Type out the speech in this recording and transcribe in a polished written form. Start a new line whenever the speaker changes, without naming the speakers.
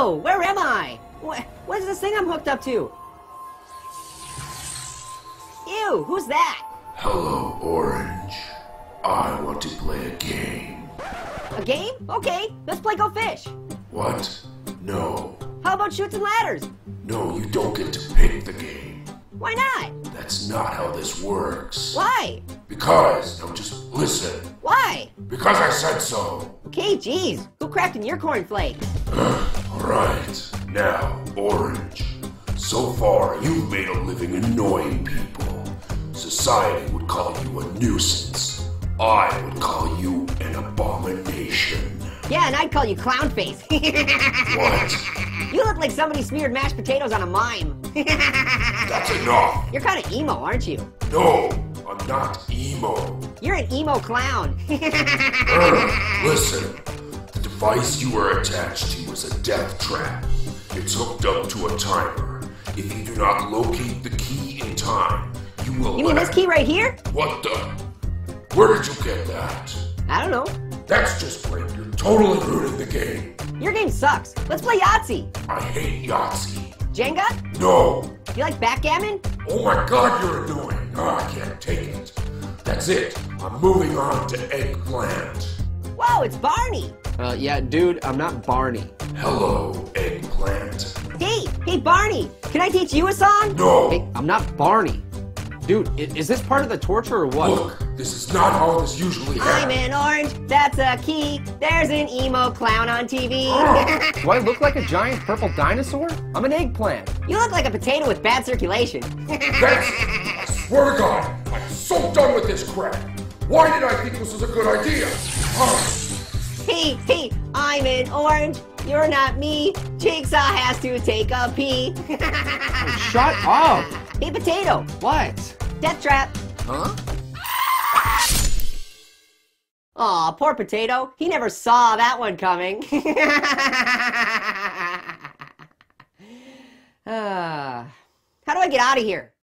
Whoa, where am I? What is this thing I'm hooked up to? Ew, who's that?
Hello, Orange. I want to play a game.
A game? Okay, let's play Go Fish.
What? No.
How about Chutes and Ladders?
No, you don't get to pick the game.
Why not?
That's not how this works.
Why?
Because, now just listen.
Why?
Because I said so.
Okay, geez, who cracked in your cornflake?
Alright, now, Orange. So far, you've made a living annoying people. Society would call you a nuisance. I would call you an abomination.
Yeah, and I'd call you Clownface.
What?
You look like somebody smeared mashed potatoes on a mime.
That's enough.
You're kind of emo, aren't you?
No, I'm not emo.
You're an emo clown.
Listen, the device you are attached to is a death trap. It's hooked up to a timer. If you do not locate the key in time, you will.
You mean this key right here?
What the? Where did you get that?
I don't know.
That's just great. You're totally ruining the game.
Your game sucks. Let's play Yahtzee.
I hate Yahtzee.
Jenga?
No.
You like backgammon?
Oh my god, you're annoying. Oh, I can't take it. That's it. I'm moving on to Eggplant.
Whoa, it's Barney.
Yeah, dude, I'm not Barney.
Hello, Eggplant.
Hey, Barney. Can I teach you a song?
No.
Hey, I'm not Barney. Dude, is this part of the torture or what?
Look, this is not how this usually
I'm
happens.
an orange, that's a key. There's an emo clown on TV.
Do I look like a giant purple dinosaur? I'm an eggplant.
You look like a potato with bad circulation.
I swear to God, I'm so done with this crap. Why did I think this was a good idea?
Hey, I'm an orange. You're not me. Jigsaw has to take a pee.
Shut up!
Hey, potato.
What?
Death trap.
Huh?
Aw, poor potato. He never saw that one coming. How do I get out of here?